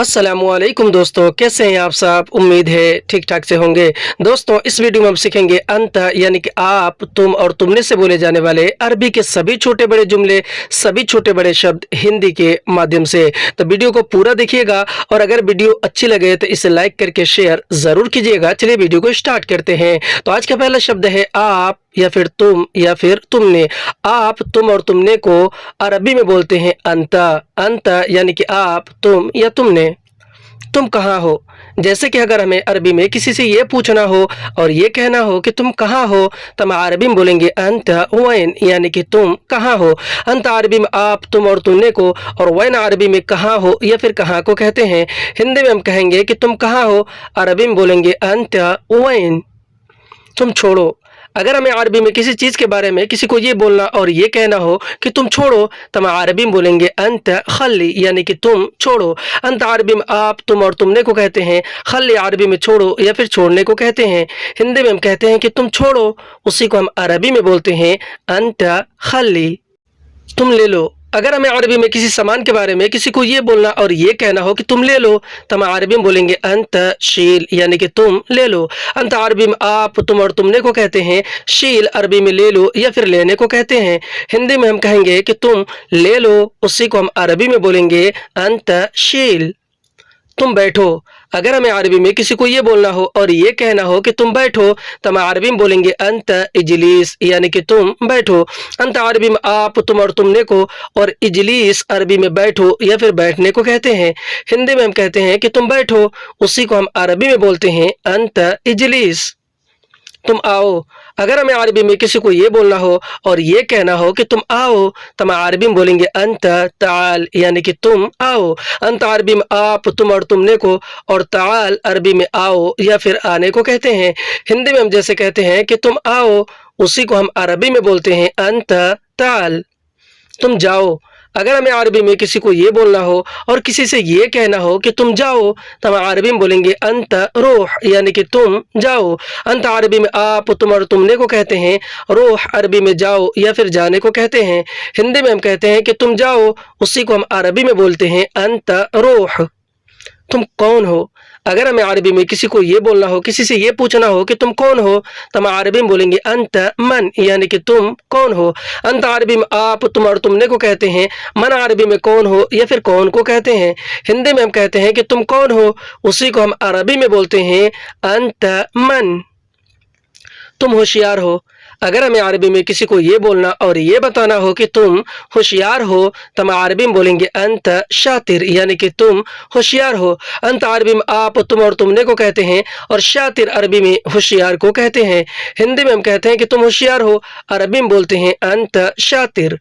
अस्सलामुअलैकुम दोस्तों, कैसे हैं आप सब। उम्मीद है ठीक ठाक से होंगे। दोस्तों, इस वीडियो में हम सीखेंगे अंत यानी कि आप, तुम और तुमने से बोले जाने वाले अरबी के सभी छोटे बड़े जुमले, सभी छोटे बड़े शब्द हिंदी के माध्यम से। तो वीडियो को पूरा देखिएगा और अगर वीडियो अच्छी लगे तो इसे लाइक करके शेयर ज़रूर कीजिएगा। चलिए वीडियो को स्टार्ट करते हैं। तो आज का पहला शब्द है आप या फिर तुम या फिर तुमने। आप, तुम और तुमने को अरबी में बोलते हैं अंता। अंता यानी कि आप, तुम या तुमने। तुम कहाँ हो, जैसे कि अगर हमें अरबी में किसी से ये पूछना हो और ये कहना हो कि तुम कहाँ हो, तो हम अरबी में बोलेंगे अंत वैन, यानी कि तुम कहाँ हो। अंत अरबी में आप, तुम और तुमने को, और वैन अरबी में कहाँ हो या फिर कहाँ को कहते हैं। हिंदी में हम कहेंगे कि तुम कहाँ हो, अरबी में बोलेंगे अंत वैन। तुम छोड़ो, अगर हमें अरबी में किसी चीज़ के बारे में किसी को ये बोलना और ये कहना हो कि तुम छोड़ो, तो हम अरबी में बोलेंगे अंत खल्ली, यानी कि तुम छोड़ो। अंत अरबी में आप, तुम और तुमने को कहते हैं। खल्ली अरबी में छोड़ो या फिर छोड़ने को कहते हैं। हिंदी में हम कहते हैं कि तुम छोड़ो, उसी को हम अरबी में बोलते हैं अंत खल्ली। तुम ले लो, अगर हमें अरबी में किसी सामान के बारे में किसी को ये बोलना और ये कहना हो कि तुम ले लो, तो हम अरबी में बोलेंगे अंत शील, यानी कि तुम ले लो। अंत अरबी में आप, तुम और तुमने को कहते हैं। शील अरबी में ले लो या फिर लेने को कहते हैं। हिंदी में हम कहेंगे कि तुम ले लो, उसी को हम अरबी में बोलेंगे अंत शील। तुम बैठो, अगर हमें अरबी में किसी को ये बोलना हो और ये कहना हो कि तुम बैठो, तो हम अरबी में बोलेंगे अंत इजलीस, यानी कि तुम बैठो। अंत अरबी में आप, तुम और तुमने को, और इजलीस अरबी में बैठो या फिर बैठने को कहते हैं। हिंदी में हम कहते हैं कि तुम बैठो, उसी को हम अरबी में बोलते हैं अंत इजलीस। तुम आओ, अगर हमें अरबी में किसी को ये बोलना हो और ये कहना हो कि तुम आओ, तो हम अरबी में बोलेंगे अंत ताल, यानी कि तुम आओ। अंत अरबी में आप, तुम और तुमने को, और ताल अरबी में आओ या फिर आने को कहते हैं। हिंदी में हम जैसे कहते हैं कि तुम आओ, उसी को हम अरबी में बोलते हैं अंत ताल। तुम जाओ, अगर हमें अरबी में किसी को ये बोलना हो और किसी से ये कहना हो कि तुम जाओ, तो हम अरबी में बोलेंगे अंत रूह, यानी कि तुम जाओ। अंत अरबी में आप, तुम और तुमने को कहते हैं। रूह अरबी में जाओ या फिर जाने को कहते हैं। हिंदी में हम कहते हैं कि तुम जाओ, उसी को हम अरबी में बोलते हैं अंत रूह। तुम कौन हो, अगर हमें अरबी में किसी को ये बोलना हो, किसी से ये पूछना हो कि तुम कौन हो, तो हम अरबी में बोलेंगे अंत मन, यानी कि तुम कौन हो। अंत अरबी में आप, तुम और तुमने को कहते हैं। मन अरबी में कौन हो या फिर कौन को कहते हैं। हिंदी में हम कहते हैं कि तुम कौन हो, उसी को हम अरबी में बोलते हैं अंत मन। तुम होशियार हो, अगर हमें अरबी में किसी को ये बोलना और ये बताना हो कि तुम होशियार हो, तो हम अरबी में बोलेंगे अंत शातिर, यानी कि तुम होशियार हो। अंत अरबी में आप, तुम और तुमने को कहते हैं, और शातिर अरबी में होशियार को कहते हैं। हिंदी में हम कहते हैं कि तुम होशियार हो, अरबी में बोलते हैं अंत शातिर।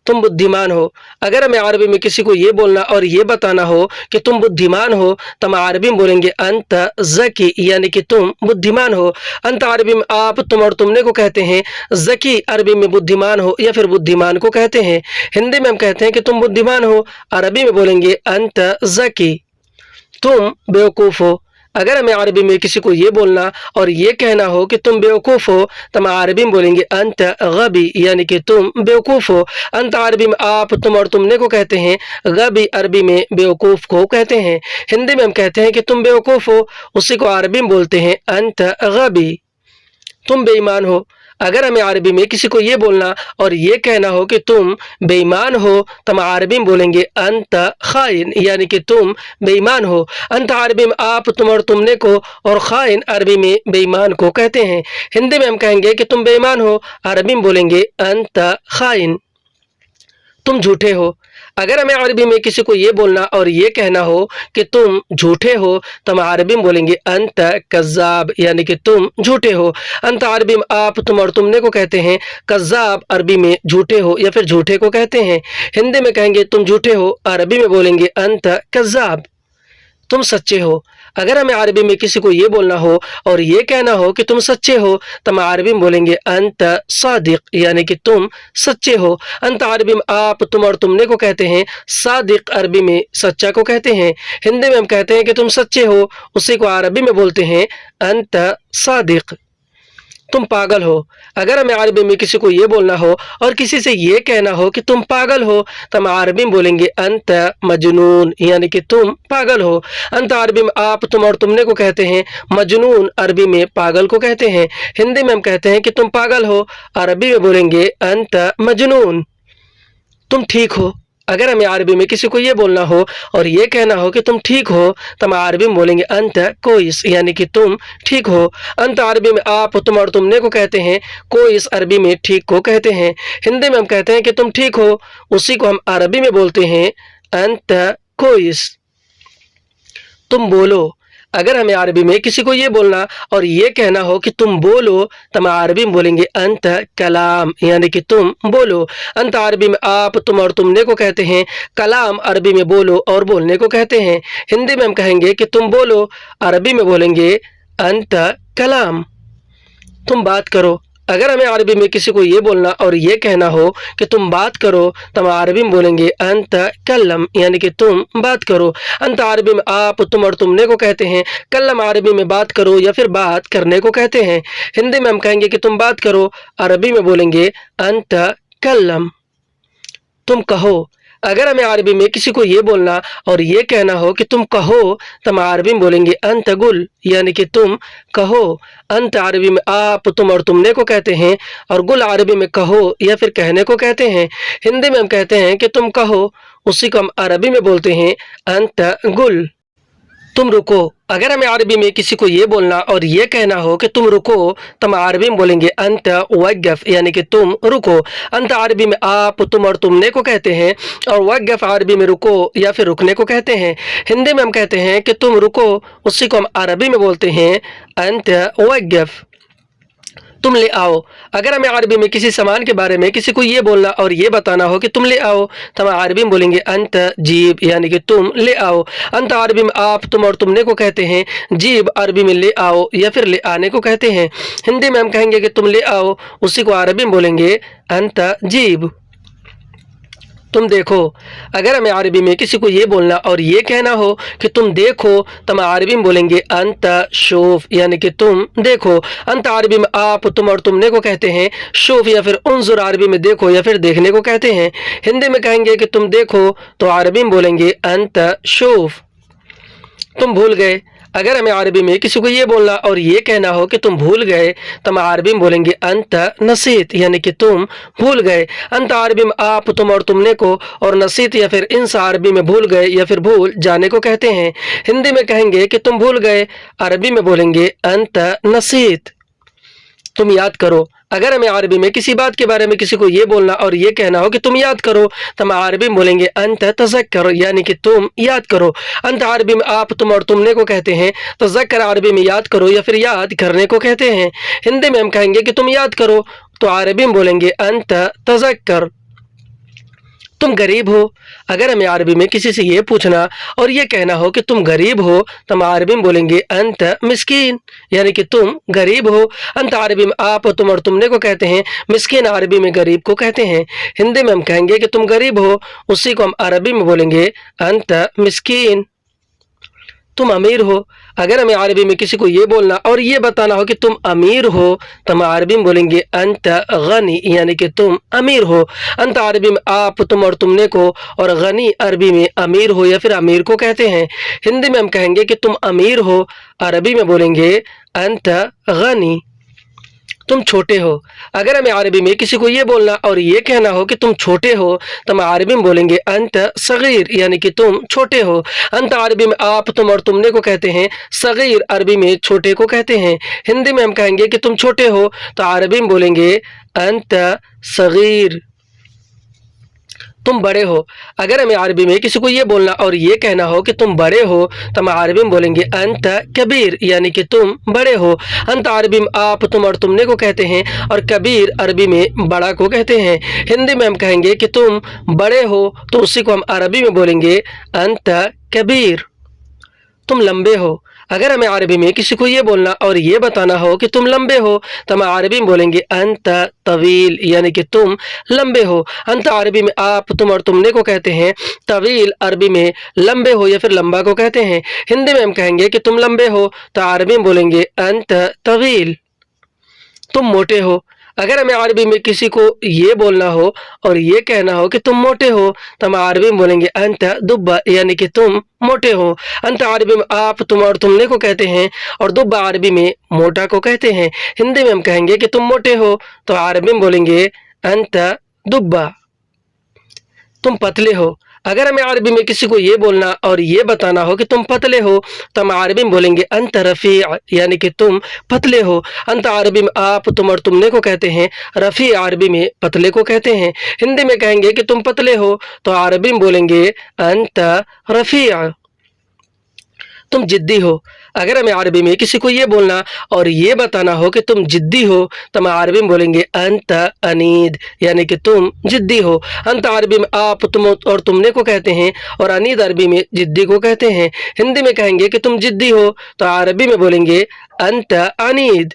तुम बुद्धिमान हो, अगर हमें अरबी में किसी को ये बोलना और ये बताना हो कि तुम बुद्धिमान हो, तो हम अरबी में बोलेंगे अंत ज़की, यानी कि तुम बुद्धिमान हो। अंत अरबी में आप, तुम और तुमने को कहते हैं। ज़की अरबी में बुद्धिमान हो या फिर बुद्धिमान को कहते हैं। हिंदी में हम कहते हैं कि तुम बुद्धिमान हो, अरबी में बोलेंगे अंत ज़की। तुम बेवकूफ़ हो, अगर हमें अरबी में किसी को ये बोलना और ये कहना हो कि तुम बेवकूफ़ हो, तो हम अरबी में बोलेंगे अंत गबी, यानी कि तुम बेवकूफ़ हो। अंत अरबी में आप, तुम और तुमने को कहते हैं। गबी अरबी में बेवकूफ़ को कहते हैं। हिंदी में हम कहते हैं कि तुम बेवकूफ़ हो, उसी को अरबी में बोलते हैं अंत गबी। तुम बेईमान हो, अगर हमें अरबी में किसी को ये बोलना और ये कहना हो कि तुम बेईमान हो, तो हम अरबी में बोलेंगे अंत खाइन, यानी कि तुम बेईमान हो। अंत अरबी में आप, तुम और तुमने को, और खाइन अरबी में बेईमान को कहते हैं। हिंदी में हम कहेंगे कि तुम बेईमान हो, अरबी में बोलेंगे अंत खाइन। तुम झूठे हो, अगर हमें अरबी में किसी को ये बोलना और ये कहना हो कि तुम झूठे हो, तो हम अरबी में बोलेंगे अंत कज़्ज़ाब, यानी कि तुम झूठे हो। अंत अरबी में आप, तुम और तुमने को कहते हैं। कज़्ज़ाब अरबी में झूठे हो या फिर झूठे को कहते हैं। हिंदी में कहेंगे तुम झूठे हो, अरबी में बोलेंगे अंत कज़्ज़ाब। तुम सच्चे हो, अगर हमें अरबी में किसी को ये बोलना हो और ये कहना हो कि तुम सच्चे हो, तो हम अरबी में बोलेंगे अंत सादिक, यानी कि तुम सच्चे हो। अंत अरबी में आप, तुम और तुमने को कहते हैं। सादिक अरबी में सच्चा को कहते हैं। हिंदी में हम कहते हैं कि तुम सच्चे हो, उसी को अरबी में बोलते हैं अंत सादिक। तुम पागल हो। अगर हमें अरबी में किसी को ये बोलना हो और किसी से ये कहना हो कि तुम पागल हो, तो हम अरबी में बोलेंगे अंत मजनून, यानी कि तुम पागल हो। अंत अरबी में आप, तुम और तुमने को कहते हैं। मजनून अरबी में पागल को कहते हैं। हिंदी में हम कहते हैं कि तुम पागल हो, अरबी में बोलेंगे अंत मजनून। तुम ठीक हो। अगर हमें अरबी में किसी को ये बोलना हो और ये कहना हो कि तुम ठीक हो, तो हम अरबी में बोलेंगे अंत कोइस, यानी कि तुम ठीक हो। अंत अरबी में आप, तुम और तुमने को कहते हैं। कोइस अरबी में ठीक को कहते हैं। हिंदी में हम कहते हैं कि तुम ठीक हो, उसी को हम अरबी में बोलते हैं अंत कोइस। तुम बोलो। अगर हमें अरबी में किसी को ये बोलना और ये कहना हो कि तुम बोलो, तो हम अरबी में बोलेंगे अंत कलाम, यानी कि तुम बोलो। अंत अरबी में आप, तुम और तुमने को कहते हैं। कलाम अरबी में बोलो और बोलने को कहते हैं। हिंदी में हम कहेंगे कि तुम बोलो, अरबी में बोलेंगे अंत कलाम। तुम बात करो। अगर हमें अरबी में किसी को ये बोलना और ये कहना हो कि तुम बात करो, तो हम अरबी में बोलेंगे अंत कल्लम, यानी कि तुम बात करो। अंत अरबी में आप, तुम और तुमने को कहते हैं। कल्लम अरबी में बात करो या फिर बात करने को कहते हैं। हिंदी में हम कहेंगे कि तुम बात करो, अरबी में बोलेंगे अंत कल्लम। तुम कहो। अगर हमें अरबी में किसी को ये बोलना और ये कहना हो कि तुम कहो, तो हम अरबी में बोलेंगे अंत गुल, यानी कि तुम कहो। अंत अरबी में आप, तुम और तुमने को कहते हैं और गुल अरबी में कहो या फिर कहने को कहते हैं। हिंदी में हम कहते हैं कि तुम कहो, उसी को हम अरबी में बोलते हैं अंत गुल। तुम रुको। अगर हमें अरबी में किसी को ये बोलना और ये कहना हो कि तुम रुको, तो हम अरबी में बोलेंगे अंत वक़्फ़, यानी कि तुम रुको। अंत अरबी में आप, तुम और तुमने को कहते हैं और वक़्फ़ अरबी में रुको या फिर रुकने को कहते हैं। हिंदी में हम कहते हैं कि तुम रुको, उसी को हम अरबी में बोलते हैं अंत वक़्फ़। तुम ले आओ। अगर हमें अरबी में किसी सामान के बारे में किसी को ये बोलना और ये बताना हो कि तुम ले आओ, तो हम अरबी में बोलेंगे अंत जीब, यानी कि तुम ले आओ। अंत अरबी में आप, तुम और तुमने को कहते हैं। जीब अरबी में ले आओ या फिर ले आने को कहते हैं। हिंदी में हम कहेंगे कि तुम ले आओ, उसी को अरबी में बोलेंगे अंत जीब। तुम देखो। अगर हमें अरबी में किसी को ये बोलना और ये कहना हो कि तुम देखो, तो हम अरबी में बोलेंगे अंत शूफ, यानी कि तुम देखो। अंत अरबी में आप, तुम और तुमने को कहते हैं। शूफ या फिर उन्जुर अरबी में देखो या फिर देखने को कहते हैं। हिंदी में कहेंगे कि तुम देखो, तो अरबी में बोलेंगे अंत शूफ। तुम भूल गए। अगर हमें अरबी में किसी को ये बोलना और ये कहना हो कि तुम भूल गए, तो हम अरबी में बोलेंगे अंत नसीत, यानी कि तुम भूल गए। अंत अरबी में आप, तुम और तुमने को और नसीत या फिर इंसा अरबी में भूल गए या फिर भूल जाने को कहते हैं। हिंदी में कहेंगे कि तुम भूल गए, अरबी में बोलेंगे अंत नसीत। तुम याद करो। अगर हमें अरबी में किसी बात के बारे में किसी को ये बोलना और ये कहना हो कि तुम याद करो, तो हम अरबी में बोलेंगे अंत तज़क्कर, यानी कि तुम याद करो। अंत अरबी में आप, तुम और तुमने को कहते हैं। तज़क्कर अरबी में याद करो या फिर याद करने को कहते हैं। हिंदी में हम कहेंगे कि तुम याद करो, तो अरबी में बोलेंगे अंत तज़क्कर। तुम गरीब हो। अगर हमें अरबी में किसी से ये पूछना और ये कहना हो कि तुम गरीब हो, तो हम अरबी में बोलेंगे अंत मिस्कीन, यानी कि तुम गरीब हो। अंत अरबी में आप, तुम और तुमने को कहते हैं। मिस्कीन अरबी में गरीब को कहते हैं। हिंदी में हम कहेंगे कि तुम गरीब हो, उसी को हम अरबी में बोलेंगे अंत मिस्कीन। तुम अमीर हो। अगर हमें अरबी में किसी को ये बोलना और ये बताना हो कि तुम अमीर हो, तो हम अरबी में बोलेंगे अंत गनी, यानी कि तुम अमीर हो। अंत अरबी में आप, तुम और तुमने को और गनी अरबी में अमीर हो या फिर अमीर को कहते हैं। हिंदी में हम कहेंगे कि तुम अमीर हो, अरबी में बोलेंगे अंत गनी। तुम छोटे हो। अगर हमें अरबी में किसी को ये बोलना और ये कहना हो कि तुम छोटे हो, तो हम अरबी में बोलेंगे अंत सगीर, यानी कि तुम छोटे हो। अंत अरबी में आप, तुम और तुमने को कहते हैं। सगीर अरबी में छोटे को कहते हैं। हिंदी में हम कहेंगे कि तुम छोटे हो, तो अरबी में बोलेंगे अंत सगीर। तुम बड़े हो। अगर हमें अरबी में किसी को ये बोलना और ये कहना हो कि तुम बड़े हो, तो हम अरबी में बोलेंगे अंत कबीर, यानी कि तुम बड़े हो। अंत अरबी में आप, तुम और तुमने को कहते हैं और कबीर अरबी में बड़ा को कहते हैं। हिंदी में हम कहेंगे कि तुम बड़े हो, तो उसी को हम अरबी में बोलेंगे अंत कबीर। तुम लंबे हो। अगर हमें अरबी में किसी को ये बोलना और ये बताना हो कि तुम लंबे हो, तो हम अरबी में बोलेंगे अंत तवील, यानी कि तुम लंबे हो। अंत अरबी में आप, तुम और तुमने को कहते हैं। तवील अरबी में लंबे हो या फिर लंबा को कहते हैं। हिंदी में हम कहेंगे कि तुम लंबे हो, तो अरबी में बोलेंगे अंत तवील। तुम मोटे हो। अगर हमें अरबी में किसी को ये बोलना हो और ये कहना हो कि तुम मोटे हो, तो हम अरबी में बोलेंगे अंत दुब्बा, यानी कि तुम मोटे हो। अंत अरबी में आप, तुम और तुमने को कहते हैं, और दुब्बा अरबी में मोटा को कहते हैं। हिंदी में हम कहेंगे कि तुम मोटे हो, तो अरबी में बोलेंगे अंत दुब्बा। तुम पतले हो। अगर हमें अरबी में किसी को ये बोलना और ये बताना हो कि तुम पतले हो, तो हम अरबी में बोलेंगे अंत रफ़ी, यानी कि तुम पतले हो। अंत अरबी में आप, तुम और तुमने को कहते हैं, रफ़ी अरबी में पतले को कहते हैं। हिंदी में कहेंगे कि तुम पतले हो, तो अरबी में बोलेंगे अंत रफ़ी। तुम जिद्दी हो। अगर हमें अरबी में किसी को ये बोलना और ये बताना हो कि तुम जिद्दी हो, तो हम अरबी में बोलेंगे अंत अनीद, यानी कि तुम जिद्दी हो। अंत अरबी में आप, तुम और तुमने को कहते हैं, और अनीद अरबी में जिद्दी को कहते हैं। हिंदी में कहेंगे कि तुम जिद्दी हो, तो अरबी में बोलेंगे अंत अनीद।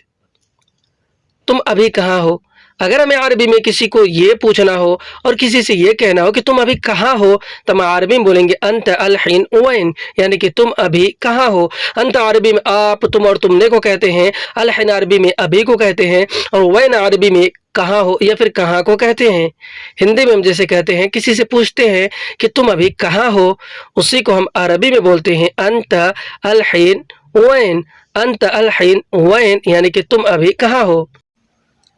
तुम अभी कहाँ हो। अगर हमें अरबी में किसी को ये पूछना हो और किसी से ये कहना हो कि तुम अभी कहाँ हो, तो हम अरबी में बोलेंगे अंत अल हिन वैन, यानी कि तुम अभी कहाँ हो। अंत अरबी में आप, तुम और तुमने को कहते हैं, अल हिन अरबी में अभी को कहते हैं, और वैन अरबी में कहाँ हो या फिर कहाँ को कहते हैं। हिंदी में हम जैसे कहते हैं, किसी से पूछते हैं कि तुम अभी कहाँ हो, उसी को हम अरबी में बोलते हैं अंत अल हिन वैन। अंत अल हिन वैन, यानी कि तुम अभी कहाँ हो।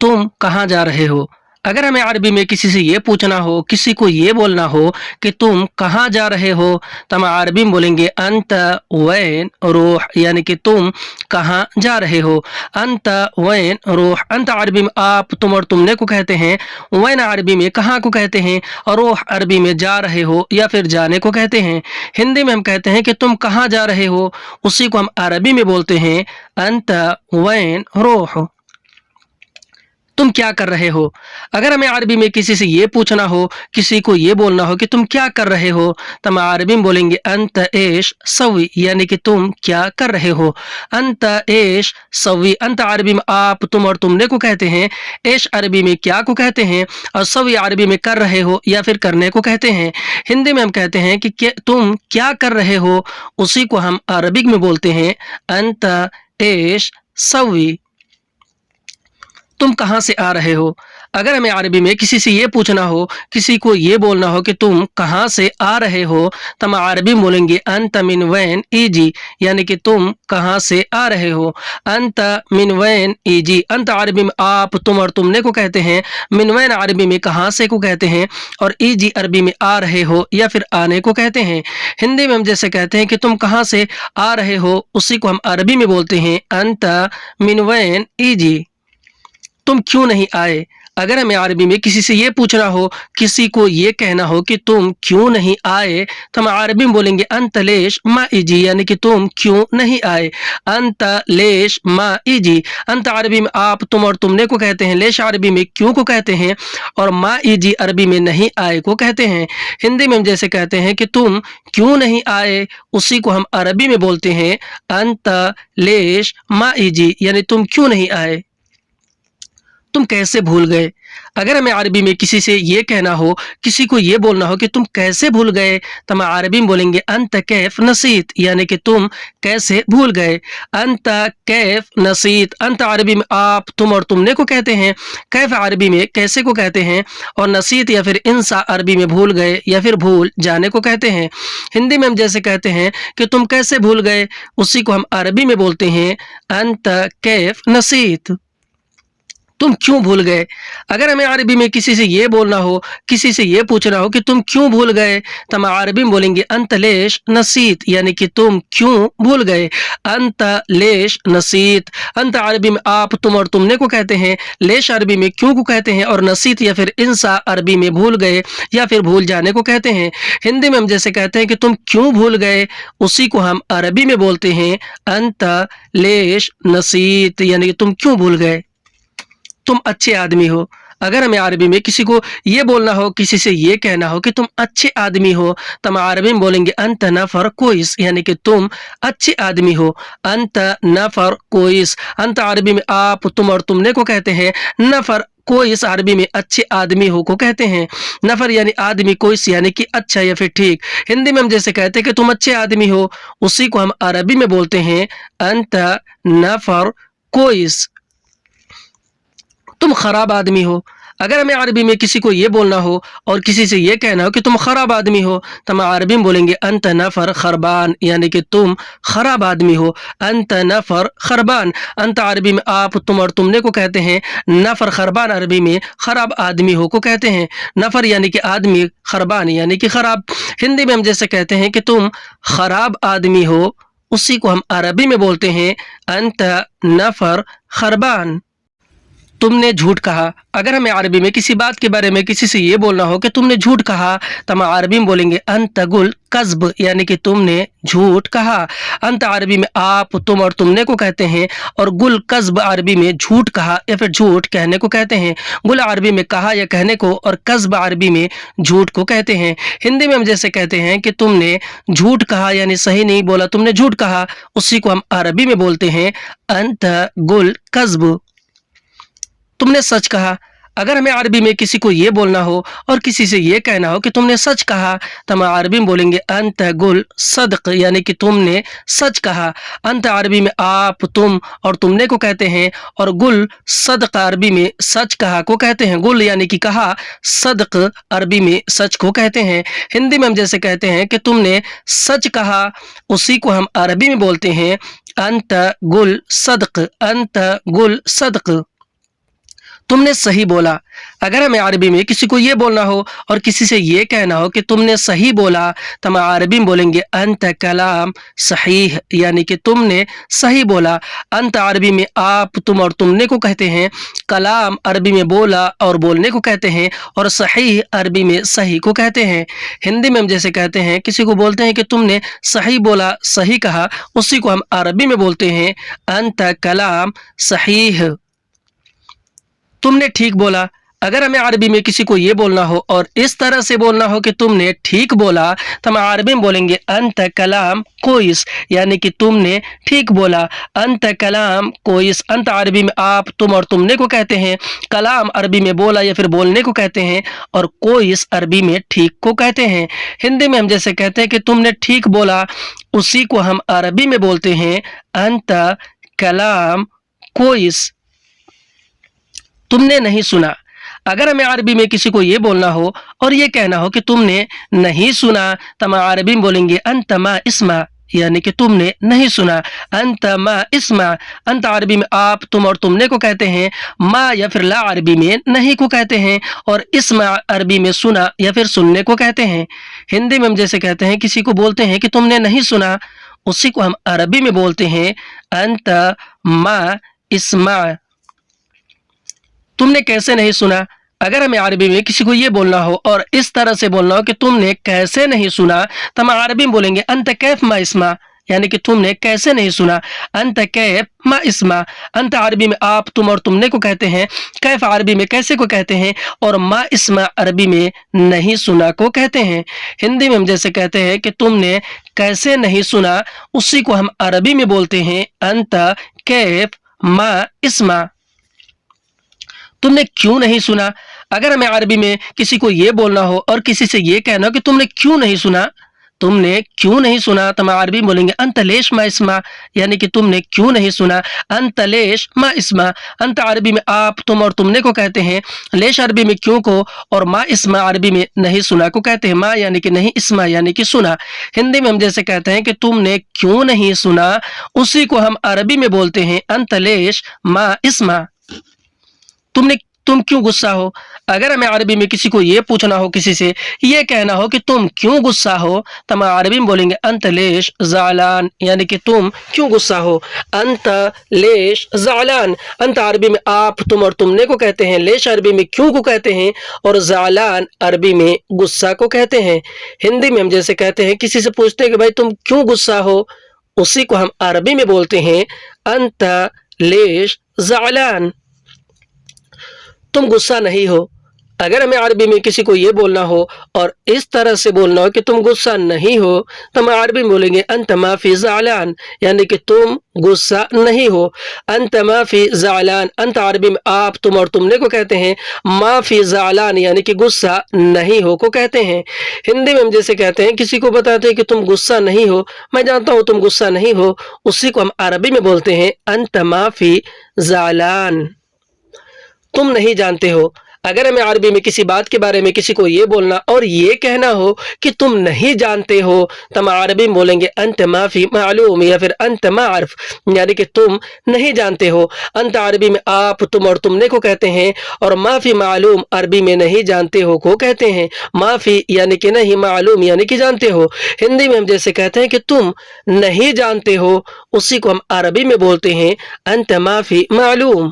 तुम कहाँ जा रहे हो। अगर हमें अरबी में किसी से ये पूछना हो, किसी को ये बोलना हो कि तुम कहाँ जा रहे हो, तो हम अरबी में बोलेंगे अंत वैन रूह, यानी कि तुम कहाँ जा रहे हो। अंत वैन रूह। अंत अरबी में आप, तुम और तुमने को कहते हैं, वैन अरबी में कहाँ को कहते हैं, और रूह अरबी में जा रहे हो या फिर जाने को कहते हैं। हिंदी में हम कहते हैं कि तुम कहाँ जा रहे हो, उसी को हम अरबी में बोलते हैं अंत वैन रूह। तुम क्या कर रहे हो। अगर हमें अरबी में किसी से ये पूछना हो, किसी को ये बोलना हो कि तुम क्या कर रहे हो, तो हम अरबी में बोलेंगे अंत एश सवी, यानी कि तुम क्या कर रहे हो। अंत एश सवी। अंत अरबी में आप, तुम और तुमने को कहते हैं, एश अरबी में क्या को कहते हैं, और सवी अरबी में कर रहे हो या फिर करने को कहते हैं। हिंदी में हम कहते हैं कि तुम क्या कर रहे हो, उसी को हम अरबिक में बोलते हैं अंत एश सवी। तुम कहाँ से आ रहे हो। अगर हमें अरबी में किसी से ये पूछना हो, किसी को ये बोलना हो कि तुम कहाँ से आ रहे हो, तो हम अरबी में बोलेंगे अंत मिन वैन ईजी, यानी कि तुम कहाँ से आ रहे हो। अंत मिन वैन ईजी। अंत अरबी में आप, तुम और तुमने को कहते हैं, मिन वैन अरबी में कहाँ से को कहते हैं, और ईजी अरबी में आ रहे हो या फिर आने को कहते हैं। हिंदी में हम जैसे कहते हैं कि तुम कहाँ से आ रहे हो, उसी को हम अरबी में बोलते हैं अंत मिन वैन ईजी। तुम क्यों नहीं आए। अगर हमें अरबी में किसी से ये पूछना हो, किसी को ये कहना हो कि तुम क्यों नहीं आए, तो हम अरबी में बोलेंगे अंत लेश मा इजी, यानी कि तुम क्यों नहीं आए। अंत लेश मा इजी। अंत अरबी में आप, तुम और तुमने को कहते हैं, लेश अरबी में क्यों को कहते हैं, और मा इजी अरबी में नहीं आए को कहते हैं। हिंदी में हम जैसे कहते हैं कि तुम क्यों नहीं आए, उसी को हम अरबी में बोलते हैं अंत लेश मा इजी, यानी तुम क्यों नहीं आए। तुम कैसे भूल गए। अगर हमें अरबी में किसी से ये कहना हो, किसी को ये बोलना हो कि तुम कैसे भूल गए, तो हम अरबी में बोलेंगे अंत कैफ नसीत, यानी कि तुम कैसे भूल गए। अंत कैफ नसीत। अंत अरबी में आप, तुम और तुमने को कहते हैं, कैफ अरबी में कैसे को कहते हैं, और नसीत या फिर इंसा अरबी में भूल गए या फिर भूल जाने को कहते हैं। हिंदी में हम जैसे कहते हैं कि तुम कैसे भूल गए, उसी को हम अरबी में बोलते हैं अंत कैफ नसीत। तुम क्यों भूल गए। अगर हमें अरबी में किसी से ये बोलना हो, किसी से ये पूछना हो कि तुम क्यों भूल गए, तो हम अरबी में बोलेंगे अंत लेश नसीत, यानी कि तुम क्यों भूल गए। अंत लेश नसीत। अंत अरबी में आप, तुम और तुमने को कहते हैं, लेश अरबी में क्यों को कहते हैं, और नसीत या फिर इंसा अरबी में भूल गए या फिर भूल जाने को कहते हैं। हिंदी में हम जैसे कहते हैं कि तुम क्यों भूल गए, उसी को हम अरबी में बोलते हैं अंत लेश नसीत, यानी कि तुम क्यों भूल गए। तुम अच्छे आदमी हो। अगर हमें अरबी में किसी को ये बोलना हो, किसी से ये कहना हो कि तुम अच्छे आदमी हो, तो हम अरबी में बोलेंगे अंत नफर कोइस, यानी कि तुम अच्छे आदमी हो। अंत नफर कोइस। अंत अरबी में आप, तुम और तुमने को कहते हैं, नफर कोइस अरबी में अच्छे आदमी हो को कहते हैं। नफर यानी आदमी, कोइस यानी कि अच्छा या फिर ठीक। हिंदी में हम जैसे कहते हैं कि तुम अच्छे आदमी हो, उसी को हम अरबी में बोलते हैं अंत नफर कोइस। तुम खराब आदमी हो। अगर हमें अरबी में किसी को ये बोलना हो और किसी से ये कहना हो कि तुम खराब आदमी हो, तो हम अरबी में बोलेंगे अंत नफर खरबान, यानी कि तुम खराब आदमी हो। अंत नफर खरबान, अंत अरबी में आप, तुम और तुमने को कहते हैं। नफर खरबान अरबी में खराब आदमी हो को कहते हैं। नफर यानी कि आदमी, खरबान यानी कि खराब। हिंदी में हम जैसे कहते हैं कि तुम खराब आदमी हो, उसी को हम अरबी में बोलते हैं अंत नफर खरबान। तुमने झूठ कहा। अगर हमें अरबी में किसी बात के बारे में किसी से ये बोलना हो कि तुमने झूठ कहा, तो हम अरबी में बोलेंगे अंत गुल कज़्ब, यानी कि तुमने झूठ कहा। अंत अरबी में आप, तुम और तुमने को कहते हैं, और गुल कज़्ब अरबी में झूठ कहा या फिर झूठ कहने को कहते हैं। गुल अरबी में कहा या कहने को, और कज़्ब अरबी में झूठ को कहते हैं। हिंदी में हम जैसे कहते हैं कि तुमने झूठ कहा, यानी सही नहीं बोला, तुमने झूठ कहा, उसी को हम अरबी में बोलते हैं अंत गुल कज़्ब। तुमने सच कहा। अगर हमें अरबी में किसी को ये बोलना हो और किसी से ये कहना हो कि तुमने सच कहा, तो हम अरबी में बोलेंगे अंत गुल सदक, यानी कि तुमने सच कहा। अंत अरबी में आप, तुम और तुमने को कहते हैं, और गुल सदक अरबी में सच कहा को कहते हैं। गुल यानी कि कहा, सदक अरबी में सच को कहते हैं। हिंदी में हम जैसे कहते हैं कि तुमने सच कहा, उसी को हम अरबी में बोलते हैं अंत गुल सदक, अंत गुल सदक। तुमने सही बोला। अगर हमें अरबी में किसी को ये बोलना हो और किसी से ये कहना हो कि तुमने सही बोला, तो हम अरबी में बोलेंगे अंत कलाम सहीह, यानी कि तुमने सही बोला। अंत अरबी में आप, तुम और तुमने को कहते हैं। कलाम अरबी में बोला और बोलने को कहते हैं, और सहीह अरबी में सही को कहते हैं। हिंदी में हम जैसे कहते हैं, किसी को बोलते हैं कि तुमने सही बोला, सही कहा, उसी को हम अरबी में बोलते हैं अंत कलाम सहीह। तुमने ठीक बोला। अगर हमें अरबी में किसी को ये बोलना हो और इस तरह से बोलना हो कि तुमने ठीक बोला, तो हम अरबी में बोलेंगे अंत कलाम कोइस, यानी कि तुमने ठीक बोला। अंत कलाम कोइस। अंत अरबी में आप, तुम और तुमने को कहते हैं। कलाम अरबी में बोला या फिर बोलने को कहते हैं, और कोइस अरबी में ठीक को कहते हैं। हिंदी में हम जैसे कहते हैं कि तुमने ठीक बोला, उसी को हम अरबी में बोलते हैं अंत कलाम कोइस। तुमने नहीं सुना। अगर हमें अरबी में किसी को ये बोलना हो और ये कहना हो कि तुमने नहीं सुना, तो हम अरबी में बोलेंगे अंत मा इस्मा, यानी कि तुमने नहीं सुना। अंत मा इस्मा। अंत अरबी में आप, तुम और तुमने को कहते हैं। मा या फिर ला अरबी में नहीं को कहते हैं, और इस्मा अरबी में सुना या फिर सुनने को कहते हैं। हिंदी में हम जैसे कहते हैं, किसी को बोलते हैं कि तुमने नहीं सुना, उसी को हम अरबी में बोलते हैं अंत मा इस्मा। तुमने कैसे नहीं सुना। अगर हमें अरबी में किसी को ये बोलना हो और इस तरह से बोलना हो कि तुमने कैसे नहीं सुना, तो हम अरबी में बोलेंगे अंत कैफ मा इस्मा, यानी कि तुमने कैसे नहीं सुना। अंत कैफ मा इस्मा। अंत अरबी में आप, तुम और तुमने को कहते हैं। कैफ अरबी में कैसे को कहते हैं, और मा इस्मा अरबी में नहीं सुना को कहते हैं। हिंदी में हम जैसे कहते हैं कि तुमने कैसे नहीं सुना, उसी को हम अरबी में बोलते हैं अंत कैफ मा इस्मा। तुमने क्यों नहीं सुना। अगर हमें अरबी में किसी को ये बोलना हो और किसी से ये कहना हो कि तुमने क्यों नहीं सुना, तुमने क्यों नहीं सुना, तो हम अरबी में बोलेंगे अंतलेश मा इस्मा, यानी कि तुमने क्यों नहीं सुना। अंतलेश मा इस्मा। अंत अरबी में आप, तुम और तुमने को कहते हैं। लेश अरबी में क्यों को, और मा इस्मा अरबी में नहीं सुना को कहते हैं। मा यानी कि नहीं, इस्मा यानी कि सुना। हिंदी में हम जैसे कहते हैं कि तुमने क्यों नहीं सुना, उसी को हम अरबी में बोलते हैं अंतलेश मा इस्मा। तुम क्यों गुस्सा हो। अगर हमें अरबी में किसी को ये पूछना हो, किसी से ये कहना हो कि तुम क्यों गुस्सा हो, तो हम अरबी में बोलेंगे अंतलेश ज़ालान, यानी कि तुम क्यों गुस्सा हो। अंतलेश ज़ालान। अंत अरबी में आप, तुम और तुमने को कहते हैं। लेश अरबी में क्यों को कहते हैं, और ज़ालान अरबी में गुस्सा को कहते हैं। हिंदी में हम जैसे कहते हैं, किसी से पूछते हैं कि भाई तुम क्यों गुस्सा हो, उसी को हम अरबी में बोलते हैं अंतलेश ज़ालान। तुम गुस्सा नहीं हो। अगर हमें अरबी में किसी को ये बोलना हो और इस तरह से बोलना हो कि तुम गुस्सा नहीं हो, तो हम अरबी में बोलेंगे अंत माफी ज़ालान, यानी कि तुम गुस्सा नहीं हो। अंत माफी ज़ालान। अंत अरबी में आप, तुम और तुमने को कहते हैं। माफी ज़ालान यानी कि गुस्सा नहीं हो को कहते हैं। हिंदी में हम जैसे कहते हैं, किसी को बताते हैं कि तुम गुस्सा नहीं हो, मैं जानता हूँ तुम गुस्सा नहीं हो, उसी को हम अरबी में बोलते हैं अंत माफी ज़ालान। तुम नहीं जानते हो। अगर हमें अरबी में किसी बात के बारे में किसी को ये बोलना और ये कहना हो कि तुम नहीं जानते हो, तो हम अरबी में बोलेंगे अंत माफी मालूम या फिर अंत मार्फ, यानी कि तुम नहीं जानते हो। अंत अरबी में आप, तुम और तुमने को कहते हैं, और माफी मालूम अरबी में नहीं जानते हो को कहते हैं। माफी यानी कि नहीं, मालूम यानी कि जानते हो। हिंदी में हम जैसे कहते हैं कि तुम नहीं जानते हो, उसी को हम अरबी में बोलते हैं अंत माफी मालूम।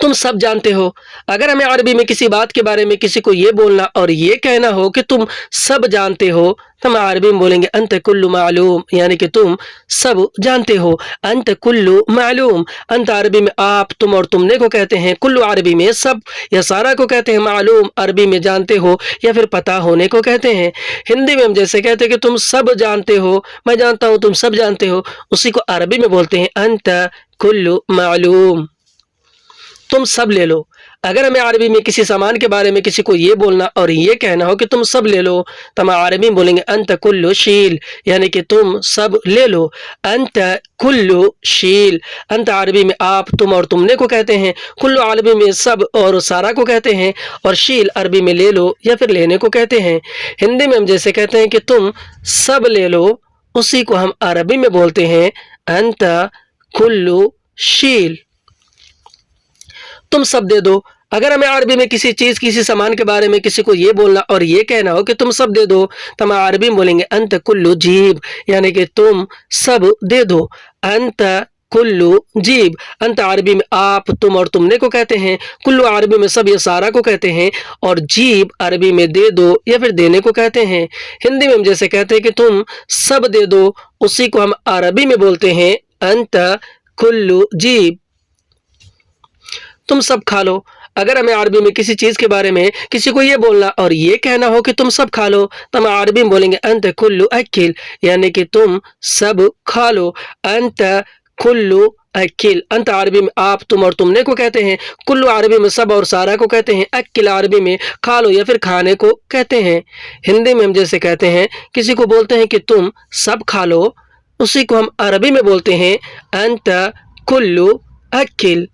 तुम सब जानते हो। अगर हमें अरबी में किसी बात के बारे में किसी को ये बोलना और ये कहना हो कि तुम सब जानते हो, तो हम अरबी में बोलेंगे अंत कुल्लु मालूम, यानी कि तुम सब जानते हो। अंत कुल्लु मालूम। अंत अरबी में आप, तुम और तुमने को कहते हैं। कुल्लु अरबी में सब या सारा को कहते हैं। मालूम अरबी में जानते हो या फिर पता होने को कहते हैं। हिंदी में हम जैसे कहते हैं कि तुम सब जानते हो, मैं जानता हूँ तुम सब जानते हो, उसी को अरबी में बोलते हैं अंत कुल्लु मालूम। तुम सब ले लो। अगर हमें अरबी में किसी सामान के बारे में किसी को ये बोलना और ये कहना हो कि तुम सब ले लो, तो हम अरबी में बोलेंगे अंत कुल्लु शील, यानी कि तुम सब ले लो। अंत कुल्लु शील। अंत अरबी में आप, तुम और तुमने को कहते हैं। कुल्लु अरबी में सब और सारा को कहते हैं, और शील अरबी में ले लो या फिर लेने को कहते हैं। हिंदी में हम जैसे कहते हैं कि तुम सब ले लो, उसी को हम अरबी में बोलते हैं अंत कुल्लु शील। तुम सब दे दो। अगर हमें अरबी में किसी चीज, किसी सामान के बारे में किसी को ये बोलना और ये कहना हो कि तुम सब दे दो, तो हम अरबी में बोलेंगे अंत कुल्लु जीब, यानी कि तुम सब दे दो। अंत कुल्लु जीब। अंत अरबी में आप, तुम और तुमने को कहते हैं। कुल्लु अरबी में सब या सारा को कहते हैं, और जीब अरबी में दे दो या फिर देने को कहते हैं। हिंदी में हम जैसे कहते हैं कि तुम सब दे दो, उसी को हम अरबी में बोलते हैं अंत कुल्लु जीब। तुम सब खा लो। अगर हमें अरबी में किसी चीज के बारे में किसी को ये बोलना और ये कहना हो कि तुम सब खा लो, तो हम अरबी में बोलेंगे अंत कुल्लु अकिल, यानी कि तुम सब खा लो। अंत कुल्लु अकिल। अंत अरबी में आप, तुम और तुमने को कहते हैं। कुल्लु अरबी में सब और सारा को कहते हैं। अकिल अरबी में खा लो या फिर खाने को कहते हैं। हिंदी में हम जैसे कहते हैं, किसी को बोलते हैं कि तुम सब खा लो, उसी को हम अरबी में बोलते हैं अंत कुल्लु अकिल।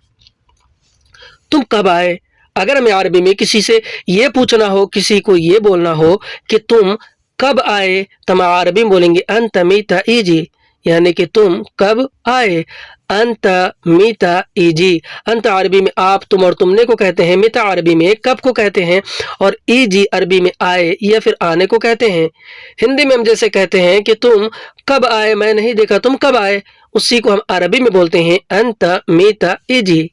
तुम कब आए। अगर हमें अरबी में किसी से ये पूछना हो, किसी को ये बोलना हो कि तुम कब आए, तो हम अरबी में बोलेंगे अंत मीता इजी, यानी कि तुम कब आए। अंत मीता इजी। अंत अरबी में आप, तुम और तुमने को कहते हैं। मीता अरबी में कब को कहते हैं, और इजी अरबी में आए या फिर आने को कहते हैं। हिंदी में हम जैसे कहते हैं कि तुम कब आए, मैं नहीं देखा तुम कब आए, उसी को हम अरबी में बोलते हैं अंत मीता इजी।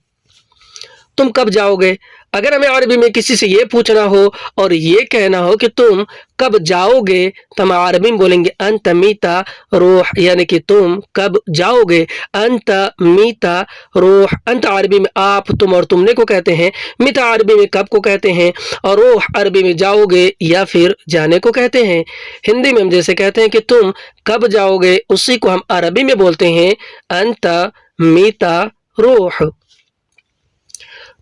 तुम कब जाओगे। अगर हमें अरबी में किसी से ये पूछना हो और ये कहना हो कि तुम कब जाओगे, तो हम अरबी में बोलेंगे अंत मीता रूह, यानी कि तुम कब जाओगे। अंत मीता रूह। अंत अरबी में आप, तुम और तुमने को कहते हैं। मीता अरबी में कब को कहते हैं, और रूह अरबी में जाओगे या फिर जाने को कहते हैं। हिंदी में हम जैसे कहते हैं कि तुम कब जाओगे, उसी को हम अरबी में बोलते हैं अंत मीता रूह।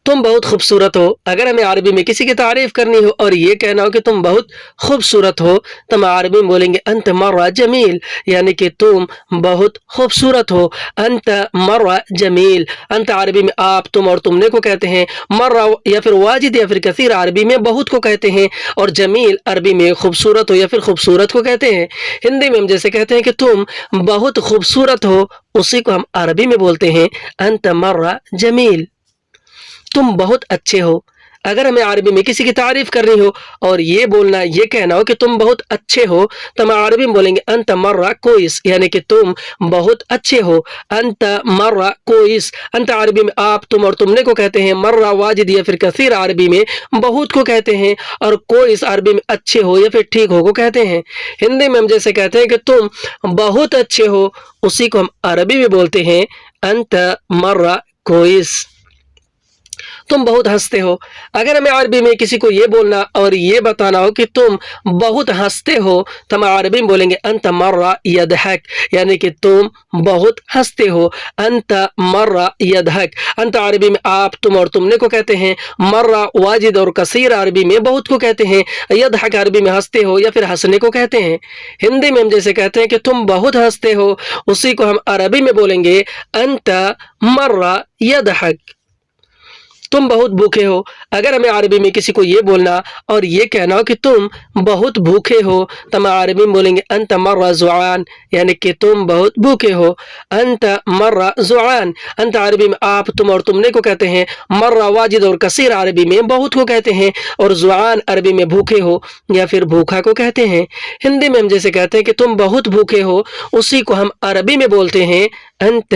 तुम बहुत खूबसूरत हो। अगर हमें अरबी में किसी की तारीफ करनी हो और ये कहना हो कि तुम बहुत खूबसूरत हो, तो हम अरबी में बोलेंगे अंत मर्रा जमील, यानी कि तुम बहुत खूबसूरत हो। अंत मर्रा जमील। अंत अरबी में आप, तुम और तुमने को कहते हैं। मर्रा या फिर वाजिद या फिर कसीर अरबी में बहुत को कहते हैं, और जमील अरबी में खूबसूरत हो या फिर खूबसूरत को कहते हैं। हिंदी में हम जैसे कहते हैं कि तुम बहुत खूबसूरत हो, उसी को हम अरबी में बोलते हैं अंत मर्रा जमील। तुम बहुत अच्छे हो। अगर हमें अरबी में किसी की तारीफ करनी हो और ये बोलना, ये कहना हो कि तुम बहुत अच्छे हो, तो हम अरबी में बोलेंगे अंत मर्रा कोइस, यानी कि तुम बहुत अच्छे हो। अंत मर्रा कोइस। अंत अरबी में आप, तुम और तुमने को कहते हैं। मर्रा वाजिद या फिर कसीर अरबी में बहुत को कहते हैं, और कोइस अरबी में अच्छे हो या फिर ठीक हो को कहते हैं। हिंदी में हम जैसे कहते हैं कि तुम बहुत अच्छे हो, उसी को हम अरबी में बोलते हैं अंत मर्रा कोइस। तुम बहुत हंसते हो। अगर हमें अरबी में किसी को ये बोलना और ये बताना हो कि तुम बहुत हंसते हो, तो हम अरबी में बोलेंगे अंत मर्रा यदहक, यानी कि तुम बहुत हंसते हो। अंत मर्रा यदहक। अंत अरबी में आप, तुम और तुमने को कहते हैं। मर्रा वाजिद और कसीर अरबी में बहुत को कहते हैं। यदहक अरबी में हंसते हो या फिर हंसने को कहते हैं। हिंदी में हम जैसे कहते हैं कि तुम बहुत हंसते हो, उसी को हम अरबी में बोलेंगे अंत मर्रा यदहक। तुम बहुत भूखे हो। अगर हमें अरबी में किसी को ये बोलना और ये कहना हो कि तुम बहुत भूखे हो, तो हम अरबी में बोलेंगे अंत मर्रा ज़ुआन, यानी कि तुम बहुत भूखे हो। अंत मर्रा ज़ुआन, अंत अरबी में आप, तुम और तुमने को कहते हैं। मर्रा वाजिद और कसीर अरबी में बहुत को कहते हैं, और ज़ुआन अरबी में भूखे हो या फिर भूखा को कहते हैं। हिंदी में हम जैसे कहते हैं कि तुम बहुत भूखे हो, उसी को हम अरबी में बोलते हैं अंत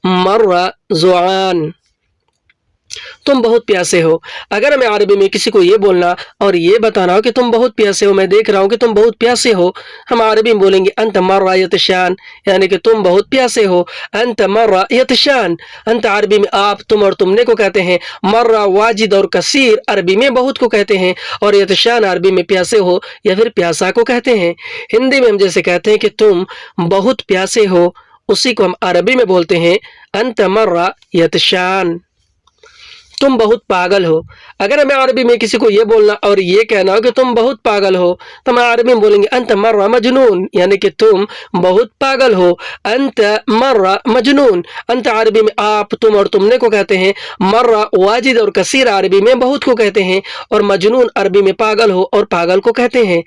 मर्रा ज़ुआन। तुम बहुत प्यासे हो। अगर हमें अरबी में किसी को ये बोलना और ये बताना हो कि तुम बहुत प्यासे हो, मैं देख रहा हूँ कि तुम बहुत प्यासे हो, हम अरबी में बोलेंगे अंत मर्रा यतशान, यानी कि तुम बहुत प्यासे हो। अंत मर्रा यतशान, अंत अरबी में आप, तुम और तुमने को कहते हैं। मर्रा वाजिद और कसीर अरबी में बहुत को कहते हैं, और यतशान अरबी में प्यासे हो या फिर प्यासा को कहते हैं। हिंदी में हम जैसे कहते हैं कि तुम बहुत प्यासे हो, उसी को हम अरबी में बोलते हैं अंत मर्रा यतशान। तुम बहुत पागल हो। अगर हमें अरबी में किसी को ये बोलना और ये कहना हो कि तुम बहुत पागल हो, तो हम अरबी में बोलेंगे अंत मर्रा मजनून, यानी कि तुम बहुत पागल हो। अंत मर्रा मजनून, अंत अरबी में आप, तुम और तुमने को कहते हैं। मर्रा वाजिद और कसीर अरबी में बहुत को कहते हैं, और मजनून अरबी में पागल हो और पागल को कहते हैं।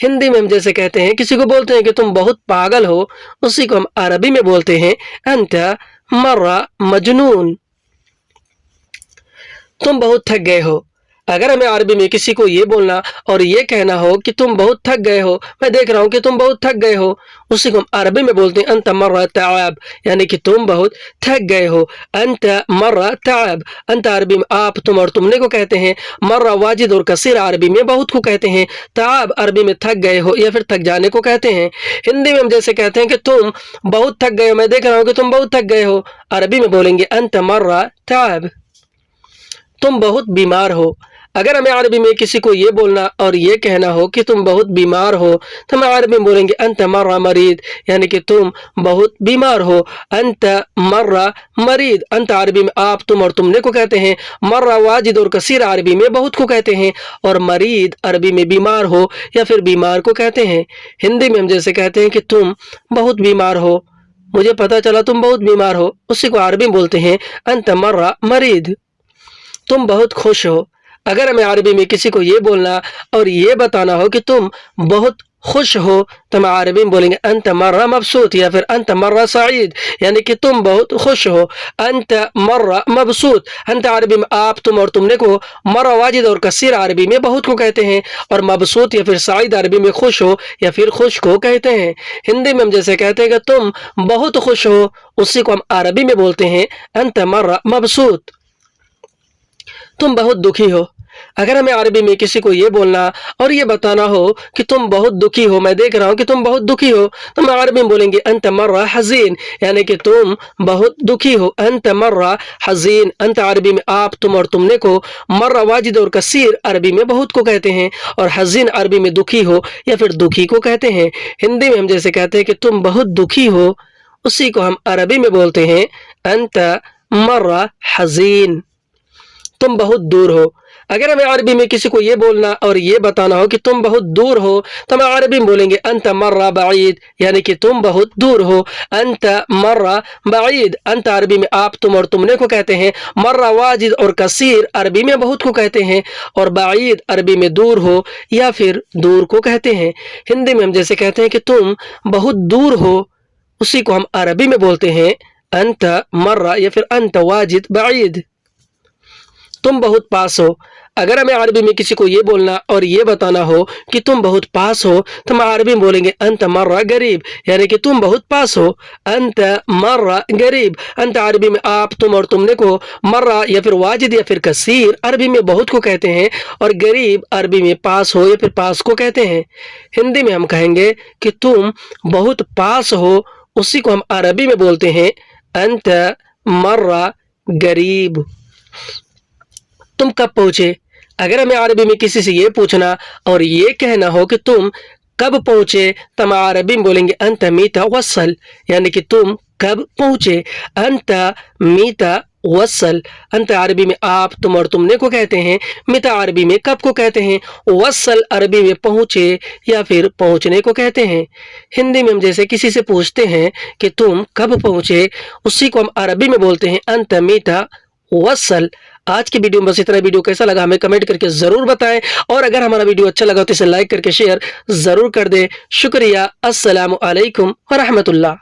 हिंदी में हम जैसे कहते हैं, किसी को बोलते हैं कि तुम बहुत पागल हो, उसी को हम अरबी में बोलते हैं अंत मर्रा मजनून। तुम बहुत थक गए हो। अगर हमें अरबी में किसी को ये बोलना और ये कहना हो कि तुम बहुत थक गए हो, मैं देख रहा हूँ कि तुम बहुत थक गए हो, उसी को हम अरबी में बोलते हैं अंत मर्रा ताब, यानी कि तुम बहुत थक गए हो। अंत मर्रा ताब, अंत अरबी में आप, तुम और तुमने को कहते हैं। मर्रा वाजिद और कसीर अरबी में बहुत को कहते हैं। ताब अरबी में थक गए हो या फिर थक जाने को कहते हैं। हिंदी में हम जैसे कहते हैं कि तुम बहुत थक गए हो, मैं देख रहा हूँ कि तुम बहुत थक गए हो, अरबी में बोलेंगे अंत मर्रा ताब। तुम बहुत बीमार हो। अगर हमें अरबी में किसी को ये बोलना और ये कहना हो कि तुम बहुत बीमार हो, तो हम अरबी में बोलेंगे अंत मर्रा मरीद, यानी कि तुम बहुत बीमार हो। अंत मर्रा मरीद, अंत अरबी में आप, तुम और तुमने को कहते हैं। मर्रा वाजिद और कसीर अरबी में बहुत को कहते हैं, और मरीद अरबी में बीमार हो या फिर बीमार को कहते हैं। हिंदी में हम जैसे कहते हैं कि तुम बहुत बीमार हो, मुझे पता चला तुम बहुत बीमार हो, उसी को अरबी में बोलते हैं अंत मर्रा मरीद। तुम बहुत खुश हो। अगर हमें अरबी में किसी को ये बोलना और ये बताना हो कि तुम बहुत खुश हो, तो हम अरबी में बोलेंगे अंत मर्रा मबसूत या फिर अंत मर्रा सईद, यानी कि तुम बहुत खुश हो। अंत मर्रा मबसूत, अंत अरबी में आप, तुम और तुमने को मर्रा वाजिद और कसीर अरबी में बहुत को कहते हैं, और मबसूत या फिर सईद अरबी में खुश हो या फिर खुश को कहते हैं। हिंदी में हम जैसे कहते हैं कि तुम बहुत खुश हो, उसी को हम अरबी में बोलते हैं अंत मर्रा मबसूत। तुम बहुत दुखी हो। अगर हमें अरबी में किसी को ये बोलना और ये बताना हो कि तुम बहुत दुखी हो, मैं देख रहा हूँ कि तुम बहुत दुखी हो, तो हम अरबी में बोलेंगे अंत मर्रा हज़ीन, यानी कि तुम बहुत दुखी हो। अंत मर्रा हज़ीन, अंत अरबी में आप, तुम और तुमने को मर्रा वाजिद और कसीर अरबी में बहुत को कहते हैं, और हज़ीन अरबी में दुखी हो या फिर दुखी को कहते हैं। हिंदी में हम जैसे कहते हैं कि तुम बहुत दुखी हो, उसी को हम अरबी में बोलते हैं अंत मर्रा हज़ीन। तुम बहुत दूर हो। अगर हमें अरबी में किसी को ये बोलना और ये बताना हो कि तुम बहुत दूर हो, तो हम अरबी में बोलेंगे अंत मर्रा बईद, यानी कि तुम बहुत दूर हो। अंत मर्रा बईद, अंत अरबी में आप, तुम और तुमने को कहते हैं। मर्रा वाजिद और कसीर अरबी में बहुत को कहते हैं, और बईद अरबी में दूर हो या फिर दूर को कहते हैं। हिंदी में हम जैसे कहते हैं कि तुम बहुत दूर हो, उसी को हम अरबी में बोलते हैं अंत मर्रा या फिर अंत वाजिद बईद। तुम बहुत पास हो। अगर हमें अरबी में किसी को ये बोलना और ये बताना हो कि तुम बहुत पास हो, तो हम अरबी में बोलेंगे अंत मर्रा गरीब, यानी कि तुम बहुत पास हो। अंत मर्रा गरीब, अंत अरबी में आप, तुम और तुमने को मर्रा या फिर वाजिद या फिर कसीर अरबी में बहुत को कहते हैं, और गरीब अरबी में पास हो या फिर पास को कहते हैं। हिंदी में हम कहेंगे कि तुम बहुत पास हो, उसी को हम अरबी में बोलते हैं अंत मर्रा गरीब। तुम कब पहुंचे। अगर हमें अरबी में किसी से ये पूछना और ये कहना हो कि तुम कब पहुंचे, तो हम अरबी में बोलेंगे अंत मीता वसल, यानी कि तुम कब पहुंचे। अंत मीता वसल, अंत अरबी में आप, तुम और तुमने को कहते हैं। मिता अरबी में कब को कहते हैं। वसल अरबी में पहुंचे या फिर पहुंचने को कहते हैं। हिंदी में हम जैसे किसी से पूछते हैं कि तुम कब पहुंचे, उसी को हम अरबी में बोलते हैं अंत मीता वसल, آج کی ویڈیو میں بس اتنا. ویڈیو کیسا لگا ہمیں کمنٹ کر کے ضرور بتائیں, اور اگر ہمارا ویڈیو اچھا لگا تو اسے لائک کر کے شیئر ضرور کر دیں. شکریہ. السلام علیکم ورحمۃ اللہ.